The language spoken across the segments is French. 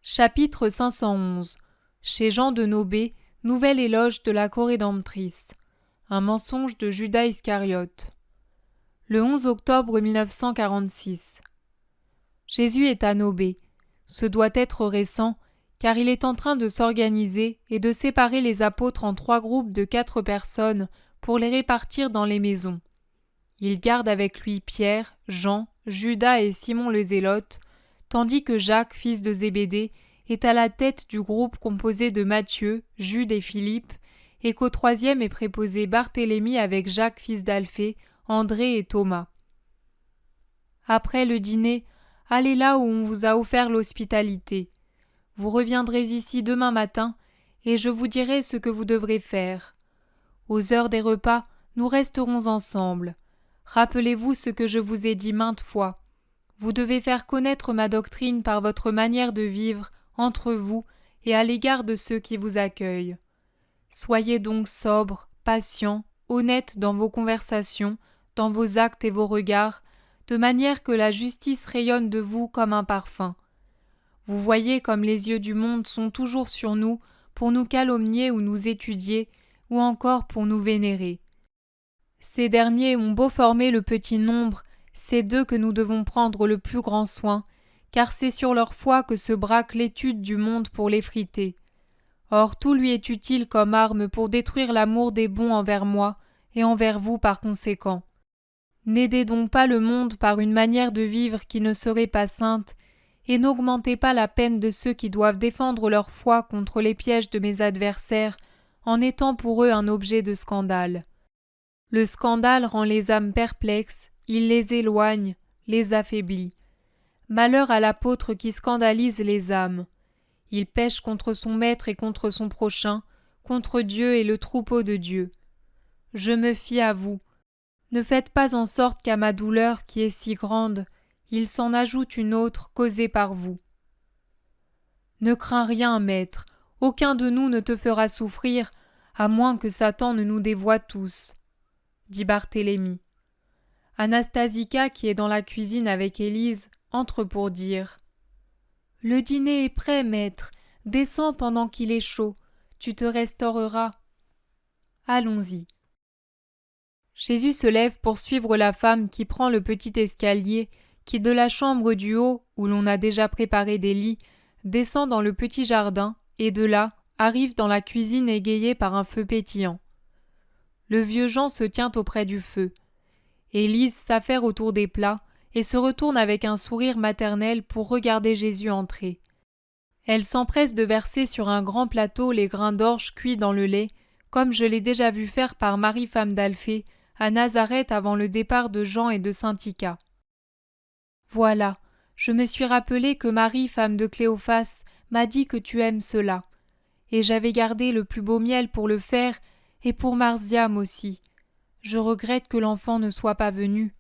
Chapitre 511 Chez Jean de Nobé, nouvel éloge de la corédemptrice. Un mensonge de Judas Iscariote. Le 11 octobre 1946. Jésus est à Nobé. Ce doit être récent, car il est en train de s'organiser et de séparer les apôtres en 3 groupes de 4 personnes pour les répartir dans les maisons. Il garde avec lui Pierre, Jean, Judas et Simon le Zélote, tandis que Jacques, fils de Zébédée, est à la tête du groupe composé de Matthieu, Jude et Philippe, et qu'au 3e est préposé Barthélemy avec Jacques, fils d'Alphée, André et Thomas. Après le dîner, allez là où on vous a offert l'hospitalité. Vous reviendrez ici demain matin, et je vous dirai ce que vous devrez faire. Aux heures des repas, nous resterons ensemble. Rappelez-vous ce que je vous ai dit maintes fois. Vous devez faire connaître ma doctrine par votre manière de vivre entre vous et à l'égard de ceux qui vous accueillent. Soyez donc sobres, patients, honnêtes dans vos conversations, dans vos actes et vos regards, de manière que la justice rayonne de vous comme un parfum. Vous voyez comme les yeux du monde sont toujours sur nous pour nous calomnier ou nous étudier, ou encore pour nous vénérer. Ces derniers ont beau former le petit nombre, c'est d'eux que nous devons prendre le plus grand soin, car c'est sur leur foi que se braque l'étude du monde pour l'effriter. Or tout lui est utile comme arme pour détruire l'amour des bons envers moi, et envers vous par conséquent. N'aidez donc pas le monde par une manière de vivre qui ne serait pas sainte, et n'augmentez pas la peine de ceux qui doivent défendre leur foi contre les pièges de mes adversaires, en étant pour eux un objet de scandale. Le scandale rend les âmes perplexes, il les éloigne, les affaiblit. Malheur à l'apôtre qui scandalise les âmes. Il pêche contre son maître et contre son prochain, contre Dieu et le troupeau de Dieu. Je me fie à vous. Ne faites pas en sorte qu'à ma douleur qui est si grande, il s'en ajoute une autre causée par vous. Ne crains rien, maître, aucun de nous ne te fera souffrir, à moins que Satan ne nous dévoie tous, dit Barthélemy. Anastasica, qui est dans la cuisine avec Élise, entre pour dire « Le dîner est prêt, maître, descends pendant qu'il est chaud, tu te restaureras. » Allons-y. Jésus se lève pour suivre la femme qui prend le petit escalier qui, de la chambre du haut, où l'on a déjà préparé des lits, descend dans le petit jardin et de là arrive dans la cuisine égayée par un feu pétillant. Le vieux Jean se tient auprès du feu. Élise s'affaire autour des plats et se retourne avec un sourire maternel pour regarder Jésus entrer. Elle s'empresse de verser sur un grand plateau les grains d'orge cuits dans le lait, comme je l'ai déjà vu faire par Marie femme d'Alphée à Nazareth avant le départ de Jean et de Saint-Ica. Voilà, je me suis rappelé que Marie femme de Cléophas m'a dit que tu aimes cela, et j'avais gardé le plus beau miel pour le faire et pour Marziam aussi. Je regrette que l'enfant ne soit pas venu.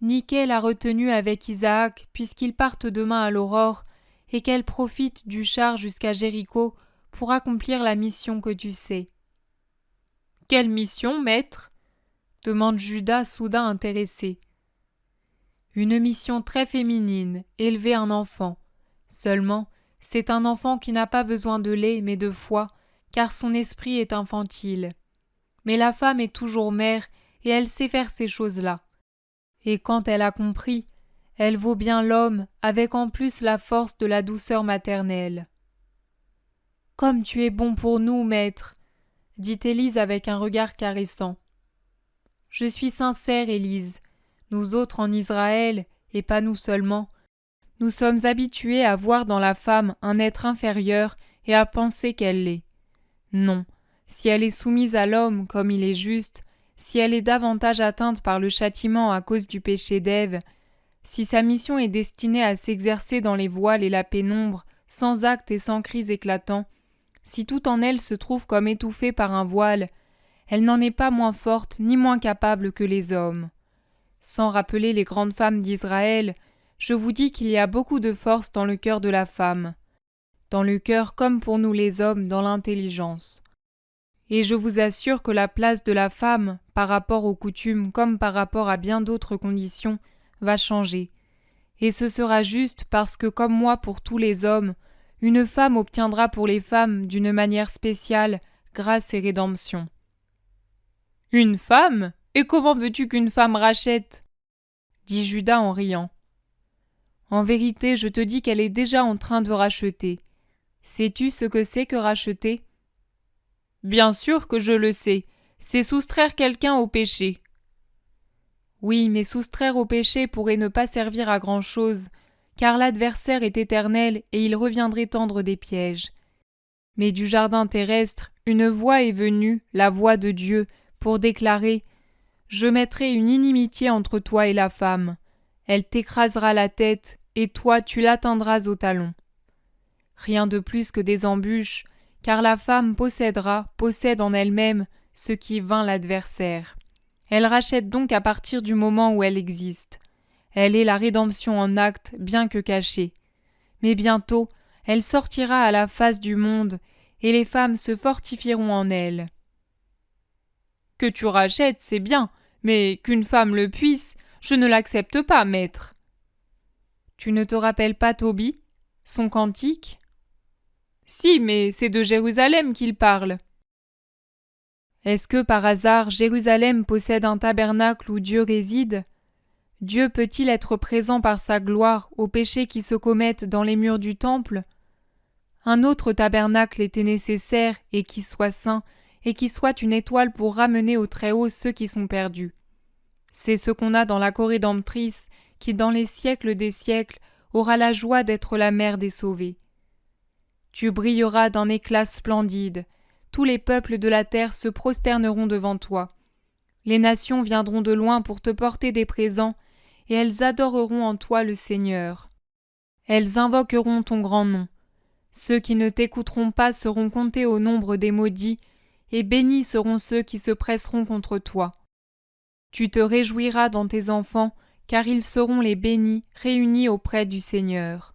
Niquée l'a retenu avec Isaac puisqu'ils partent demain à l'aurore et qu'elle profite du char jusqu'à Jéricho pour accomplir la mission que tu sais. « Quelle mission, maître ?» demande Judas soudain intéressé. « Une mission très féminine, élever un enfant. Seulement, c'est un enfant qui n'a pas besoin de lait mais de foi, car son esprit est infantile. Mais la femme est toujours mère et elle sait faire ces choses-là. Et quand elle a compris, elle vaut bien l'homme avec en plus la force de la douceur maternelle. « Comme tu es bon pour nous, maître !» dit Élise avec un regard caressant. « Je suis sincère, Élise. Nous autres en Israël, et pas nous seulement, nous sommes habitués à voir dans la femme un être inférieur et à penser qu'elle l'est. Non, si elle est soumise à l'homme comme il est juste, si elle est davantage atteinte par le châtiment à cause du péché d'Ève, si sa mission est destinée à s'exercer dans les voiles et la pénombre, sans acte et sans cris éclatants, si tout en elle se trouve comme étouffé par un voile, elle n'en est pas moins forte ni moins capable que les hommes. Sans rappeler les grandes femmes d'Israël, je vous dis qu'il y a beaucoup de force dans le cœur de la femme. Dans le cœur comme pour nous les hommes dans l'intelligence. Et je vous assure que la place de la femme, par rapport aux coutumes comme par rapport à bien d'autres conditions, va changer. Et ce sera juste parce que, comme moi pour tous les hommes, une femme obtiendra pour les femmes, d'une manière spéciale, grâce et rédemption. Une femme? Et comment veux-tu qu'une femme rachète? Dit Judas en riant. En vérité, je te dis qu'elle est déjà en train de racheter. Sais-tu ce que c'est que racheter? Bien sûr que je le sais. C'est soustraire quelqu'un au péché. Oui, mais soustraire au péché pourrait ne pas servir à grand-chose, car l'adversaire est éternel et il reviendrait tendre des pièges. Mais du jardin terrestre, une voix est venue, la voix de Dieu, pour déclarer « Je mettrai une inimitié entre toi et la femme. Elle t'écrasera la tête, et toi tu l'atteindras au talon. » Rien de plus que des embûches, car la femme possède en elle-même ce qui vainc l'adversaire. Elle rachète donc à partir du moment où elle existe. Elle est la rédemption en acte, bien que cachée. Mais bientôt, elle sortira à la face du monde, et les femmes se fortifieront en elle. Que tu rachètes, c'est bien, mais qu'une femme le puisse, je ne l'accepte pas, maître. Tu ne te rappelles pas Tobie, son cantique? Si, mais c'est de Jérusalem qu'il parle. Est-ce que, par hasard, Jérusalem possède un tabernacle où Dieu réside? Dieu peut-il être présent par sa gloire aux péchés qui se commettent dans les murs du temple? Un autre tabernacle était nécessaire et qui soit saint, et qui soit une étoile pour ramener au Très-Haut ceux qui sont perdus. C'est ce qu'on a dans la Corédemptrice, qui dans les siècles des siècles aura la joie d'être la mère des sauvés. Tu brilleras d'un éclat splendide. Tous les peuples de la terre se prosterneront devant toi. Les nations viendront de loin pour te porter des présents, et elles adoreront en toi le Seigneur. Elles invoqueront ton grand nom. Ceux qui ne t'écouteront pas seront comptés au nombre des maudits, et bénis seront ceux qui se presseront contre toi. Tu te réjouiras dans tes enfants, car ils seront les bénis réunis auprès du Seigneur.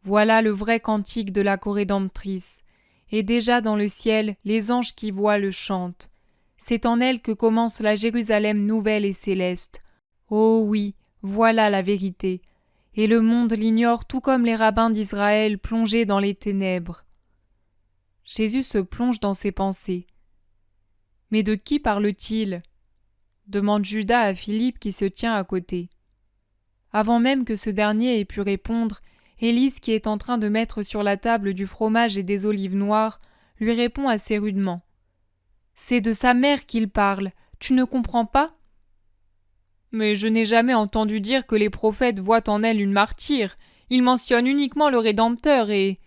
Voilà le vrai cantique de la Corédemptrice. Et déjà dans le ciel, les anges qui voient le chantent. C'est en elle que commence la Jérusalem nouvelle et céleste. Oh oui, voilà la vérité. Et le monde l'ignore tout comme les rabbins d'Israël plongés dans les ténèbres. Jésus se plonge dans ses pensées. Mais de qui parle-t-il? Demande Judas à Philippe qui se tient à côté. Avant même que ce dernier ait pu répondre, Élise, qui est en train de mettre sur la table du fromage et des olives noires, lui répond assez rudement. « C'est de sa mère qu'il parle, tu ne comprends pas ?»« Mais je n'ai jamais entendu dire que les prophètes voient en elle une martyre. Ils mentionnent uniquement le Rédempteur et… »«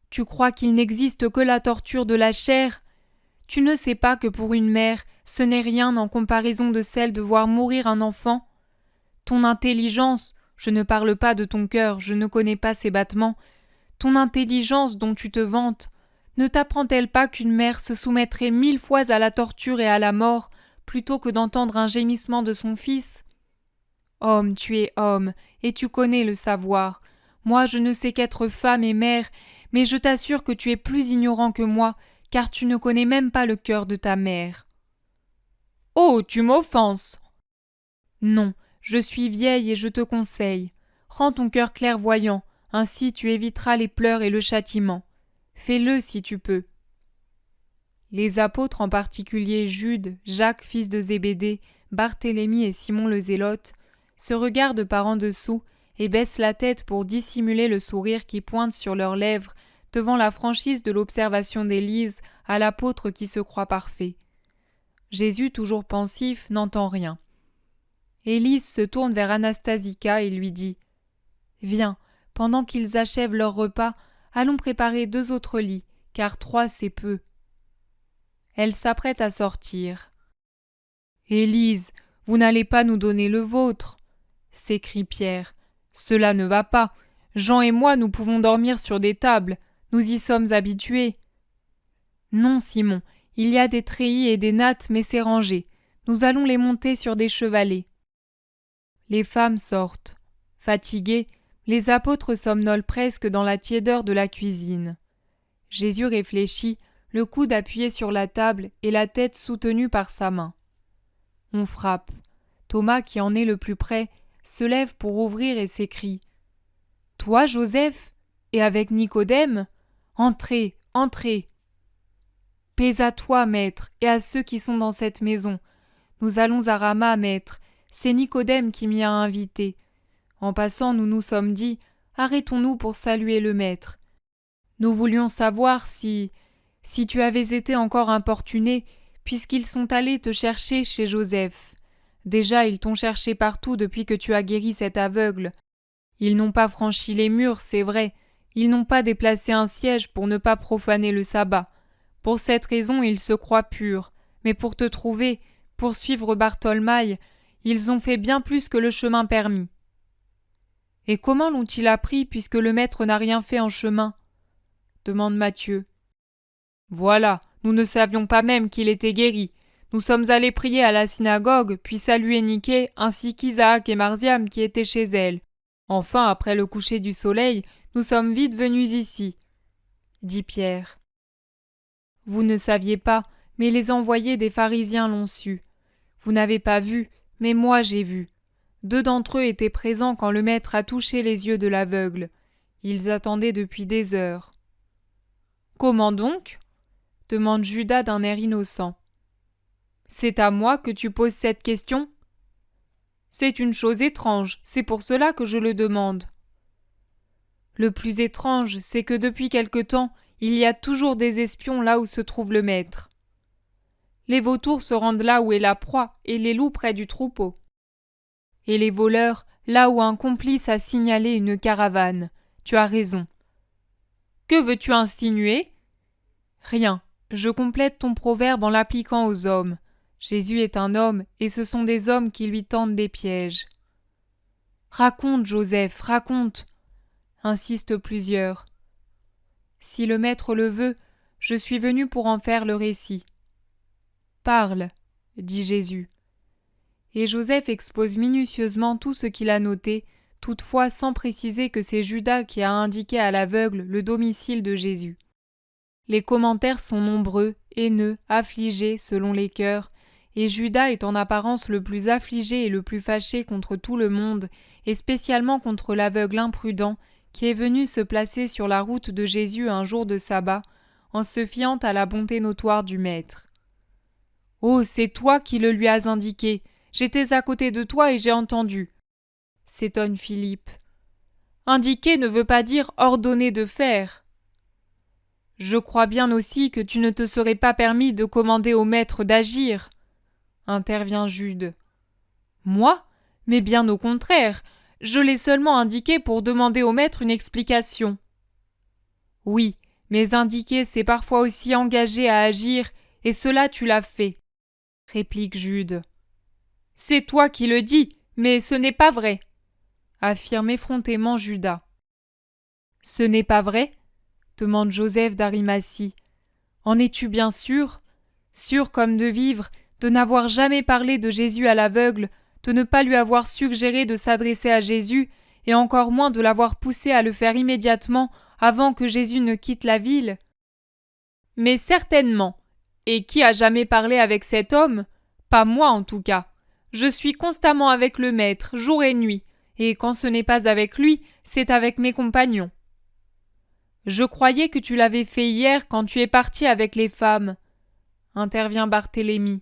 Tu crois qu'il n'existe que la torture de la chair ? Tu ne sais pas que pour une mère, ce n'est rien en comparaison de celle de voir mourir un enfant ? Ton intelligence… Je ne parle pas de ton cœur, je ne connais pas ses battements. Ton intelligence dont tu te vantes, ne t'apprend-elle pas qu'une mère se soumettrait 1000 fois à la torture et à la mort plutôt que d'entendre un gémissement de son fils? Homme, tu es homme, et tu connais le savoir. Moi, je ne sais qu'être femme et mère, mais je t'assure que tu es plus ignorant que moi, car tu ne connais même pas le cœur de ta mère. Oh, tu m'offenses! Non. Je suis vieille et je te conseille. Rends ton cœur clairvoyant, ainsi tu éviteras les pleurs et le châtiment. Fais-le si tu peux. Les apôtres, en particulier Jude, Jacques fils de Zébédée, Barthélemy et Simon le Zélote, se regardent par en dessous et baissent la tête pour dissimuler le sourire qui pointe sur leurs lèvres devant la franchise de l'observation d'Élise à l'apôtre qui se croit parfait. Jésus, toujours pensif, n'entend rien. Élise se tourne vers Anastasica et lui dit « Viens, pendant qu'ils achèvent leur repas, allons préparer 2 autres lits, car 3 c'est peu. » Elle s'apprête à sortir. « Élise, vous n'allez pas nous donner le vôtre » s'écrie Pierre. « Cela ne va pas. Jean et moi, nous pouvons dormir sur des tables. Nous y sommes habitués. » « Non, Simon, il y a des treillis et des nattes, mais c'est rangé. Nous allons les monter sur des chevalets. » Les femmes sortent. Fatigués, les apôtres somnolent presque dans la tiédeur de la cuisine. Jésus réfléchit, le coude appuyé sur la table et la tête soutenue par sa main. On frappe. Thomas, qui en est le plus près, se lève pour ouvrir et s'écrie : « Toi, Joseph, et avec Nicodème ? Entrez, entrez. Paix à toi, maître, et à ceux qui sont dans cette maison. Nous allons à Rama, maître. C'est Nicodème qui m'y a invité. En passant, nous nous sommes dit : arrêtons-nous pour saluer le maître. Nous voulions savoir si tu avais été encore importuné, puisqu'ils sont allés te chercher chez Joseph. Déjà, ils t'ont cherché partout depuis que tu as guéri cet aveugle. Ils n'ont pas franchi les murs, c'est vrai. Ils n'ont pas déplacé un siège pour ne pas profaner le sabbat. Pour cette raison, ils se croient purs. Mais pour te trouver, pour suivre Bartholomaï, ils ont fait bien plus que le chemin permis. Et comment l'ont-ils appris puisque le maître n'a rien fait en chemin ? Demande Matthieu. Voilà, nous ne savions pas même qu'il était guéri. Nous sommes allés prier à la synagogue, puis saluer Niké ainsi qu'Isaac et Marziam qui étaient chez elle. Enfin, après le coucher du soleil, nous sommes vite venus ici, dit Pierre. Vous ne saviez pas, mais les envoyés des pharisiens l'ont su. Vous n'avez pas vu, mais moi j'ai vu. 2 d'entre eux étaient présents quand le maître a touché les yeux de l'aveugle. Ils attendaient depuis des heures. Comment donc ? Demande Judas d'un air innocent. C'est à moi que tu poses cette question ? C'est une chose étrange, c'est pour cela que je le demande. Le plus étrange, c'est que depuis quelque temps, il y a toujours des espions là où se trouve le maître. Les vautours se rendent là où est la proie, et les loups près du troupeau. Et les voleurs, là où un complice a signalé une caravane. Tu as raison. Que veux-tu insinuer ? Rien. Je complète ton proverbe en l'appliquant aux hommes. Jésus est un homme, et ce sont des hommes qui lui tendent des pièges. Raconte, Joseph, raconte, insistent plusieurs. Si le maître le veut, je suis venu pour en faire le récit. Parle, dit Jésus. Et Joseph expose minutieusement tout ce qu'il a noté, toutefois sans préciser que c'est Judas qui a indiqué à l'aveugle le domicile de Jésus. Les commentaires sont nombreux, haineux, affligés selon les cœurs, et Judas est en apparence le plus affligé et le plus fâché contre tout le monde, et spécialement contre l'aveugle imprudent qui est venu se placer sur la route de Jésus un jour de sabbat, en se fiant à la bonté notoire du Maître. « Oh, c'est toi qui le lui as indiqué. J'étais à côté de toi et j'ai entendu. » s'étonne Philippe. « Indiquer ne veut pas dire ordonner de faire. » « Je crois bien aussi que tu ne te serais pas permis de commander au maître d'agir, » intervient Jude. « Moi ? Mais bien au contraire, je l'ai seulement indiqué pour demander au maître une explication. » « Oui, mais indiquer, c'est parfois aussi engager à agir, et cela tu l'as fait, » réplique Jude. « C'est toi qui le dis, mais ce n'est pas vrai, » affirme effrontément Judas. « Ce n'est pas vrai ? » demande Joseph d'Arimathie. « En es-tu bien sûr ? Sûr comme de vivre, de n'avoir jamais parlé de Jésus à l'aveugle, de ne pas lui avoir suggéré de s'adresser à Jésus, et encore moins de l'avoir poussé à le faire immédiatement avant que Jésus ne quitte la ville ? Mais certainement. Et qui a jamais parlé avec cet homme ? Pas moi en tout cas. Je suis constamment avec le maître, jour et nuit, et quand ce n'est pas avec lui, c'est avec mes compagnons. Je croyais que tu l'avais fait hier quand tu es parti avec les femmes, intervient Barthélemy.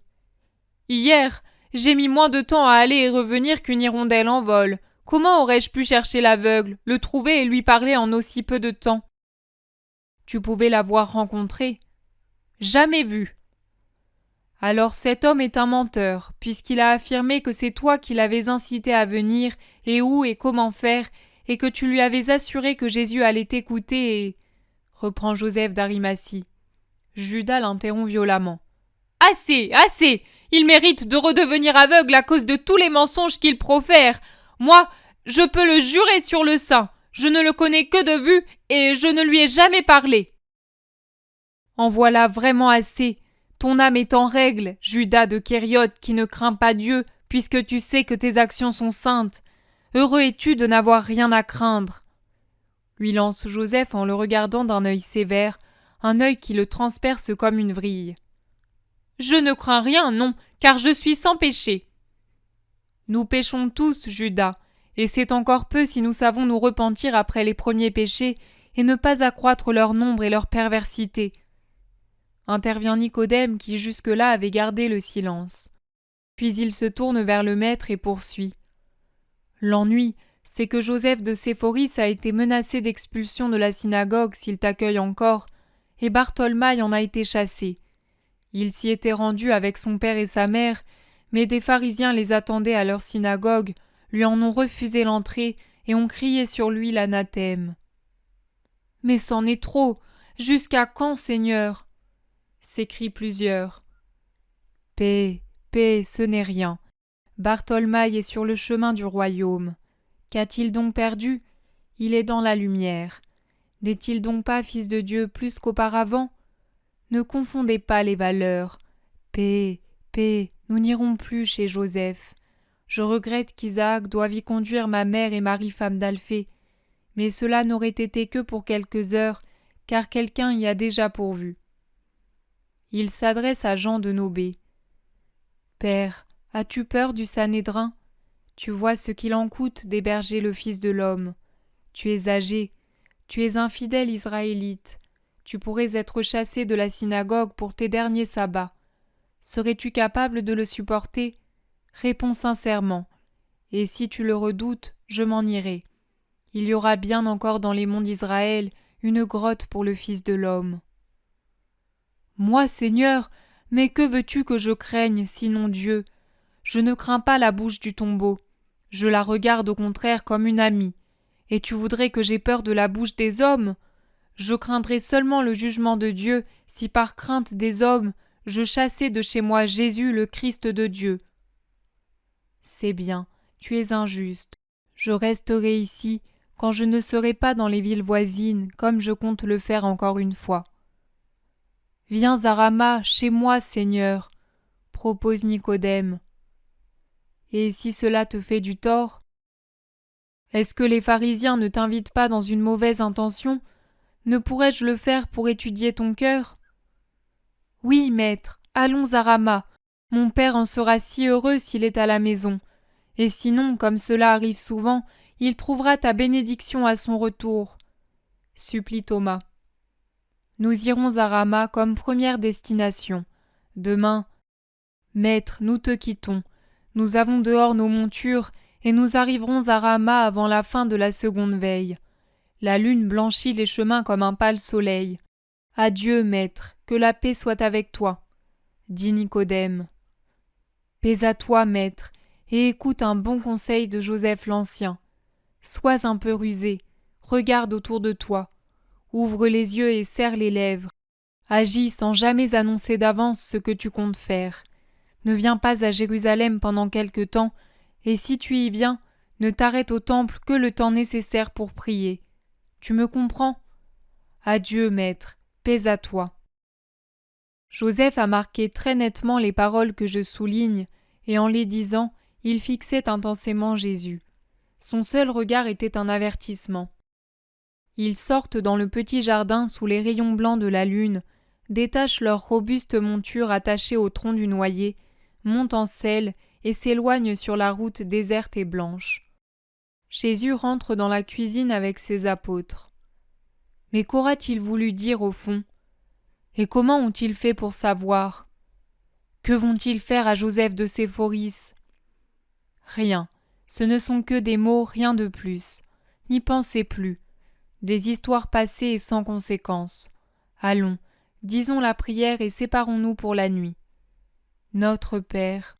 Hier, j'ai mis moins de temps à aller et revenir qu'une hirondelle en vol. Comment aurais-je pu chercher l'aveugle, le trouver et lui parler en aussi peu de temps ? Tu pouvais l'avoir rencontré. Jamais vu. Alors cet homme est un menteur, puisqu'il a affirmé que c'est toi qui l'avais incité à venir, et où et comment faire, et que tu lui avais assuré que Jésus allait t'écouter et... reprend Joseph d'Arimathie. Judas l'interrompt violemment. Assez, assez ! Il mérite de redevenir aveugle à cause de tous les mensonges qu'il profère. Moi, je peux le jurer sur le saint. Je ne le connais que de vue et je ne lui ai jamais parlé. En voilà vraiment assez. Ton âme est en règle, Judas de Kériote qui ne craint pas Dieu, puisque tu sais que tes actions sont saintes. Heureux es-tu de n'avoir rien à craindre. Lui lance Joseph en le regardant d'un œil sévère, un œil qui le transperce comme une vrille. Je ne crains rien, non, car je suis sans péché. Nous péchons tous, Judas, et c'est encore peu si nous savons nous repentir après les premiers péchés et ne pas accroître leur nombre et leur perversité. » Intervient Nicodème qui jusque-là avait gardé le silence. Puis il se tourne vers le maître et poursuit. « L'ennui, c'est que Joseph de Séphoris a été menacé d'expulsion de la synagogue s'il t'accueille encore, et Bartholomaï en a été chassé. Il s'y était rendu avec son père et sa mère, mais des pharisiens les attendaient à leur synagogue, lui en ont refusé l'entrée et ont crié sur lui l'anathème. »« Mais c'en est trop. Jusqu'à quand, Seigneur ?» s'écrient plusieurs. « Paix, paix, ce n'est rien. Bartholomaï est sur le chemin du royaume. Qu'a-t-il donc perdu ? Il est dans la lumière. N'est-il donc pas fils de Dieu plus qu'auparavant ? Ne confondez pas les valeurs. Paix, paix, nous n'irons plus chez Joseph. Je regrette qu'Isaac doive y conduire ma mère et Marie femme d'Alphée, mais cela n'aurait été que pour quelques heures, car quelqu'un y a déjà pourvu. » Il s'adresse à Jean de Nobé. « Père, as-tu peur du Sanhédrin ? Tu vois ce qu'il en coûte d'héberger le Fils de l'homme. Tu es âgé, tu es un fidèle Israélite. Tu pourrais être chassé de la synagogue pour tes derniers sabbats. Serais-tu capable de le supporter ? Réponds sincèrement. Et si tu le redoutes, je m'en irai. Il y aura bien encore dans les monts d'Israël une grotte pour le Fils de l'homme. » « Moi, Seigneur, mais que veux-tu que je craigne, sinon Dieu ? Je ne crains pas la bouche du tombeau. Je la regarde au contraire comme une amie. Et tu voudrais que j'aie peur de la bouche des hommes ? Je craindrais seulement le jugement de Dieu si par crainte des hommes je chassais de chez moi Jésus le Christ de Dieu. » « C'est bien, tu es injuste. Je resterai ici quand je ne serai pas dans les villes voisines, comme je compte le faire encore une fois. »« Viens à Rama, chez moi, Seigneur, » propose Nicodème. « Et si cela te fait du tort ? Est-ce que les pharisiens ne t'invitent pas dans une mauvaise intention ? Ne pourrais-je le faire pour étudier ton cœur ? » ?»« Oui, maître, allons à Rama. Mon père en sera si heureux s'il est à la maison. Et sinon, comme cela arrive souvent, il trouvera ta bénédiction à son retour. » supplie Thomas. Nous irons à Rama comme première destination. Demain, Maître, nous te quittons. Nous avons dehors nos montures et nous arriverons à Rama avant la fin de la seconde veille. La lune blanchit les chemins comme un pâle soleil. Adieu, maître, que la paix soit avec toi, dit Nicodème. Paix à toi, maître, et écoute un bon conseil de Joseph l'Ancien. Sois un peu rusé, regarde autour de toi, ouvre les yeux et serre les lèvres. Agis sans jamais annoncer d'avance ce que tu comptes faire. Ne viens pas à Jérusalem pendant quelque temps, et si tu y viens, ne t'arrête au temple que le temps nécessaire pour prier. Tu me comprends ? Adieu, maître, paix à toi. Joseph a marqué très nettement les paroles que je souligne, et en les disant, il fixait intensément Jésus. Son seul regard était un avertissement. Ils sortent dans le petit jardin sous les rayons blancs de la lune, détachent leur robuste monture attachée au tronc du noyer, montent en selle et s'éloignent sur la route déserte et blanche. Jésus rentre dans la cuisine avec ses apôtres. Mais qu'aura-t-il voulu dire au fond ? Et comment ont-ils fait pour savoir ? Que vont-ils faire à Joseph de Séphoris ? Rien, ce ne sont que des mots, rien de plus. N'y pensez plus. Des histoires passées et sans conséquence. Allons, disons la prière et séparons-nous pour la nuit. Notre Père.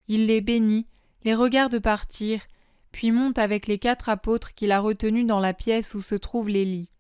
Il les bénit, les regarde partir, puis monte avec les 4 apôtres qu'il a retenus dans la pièce où se trouvent les lits.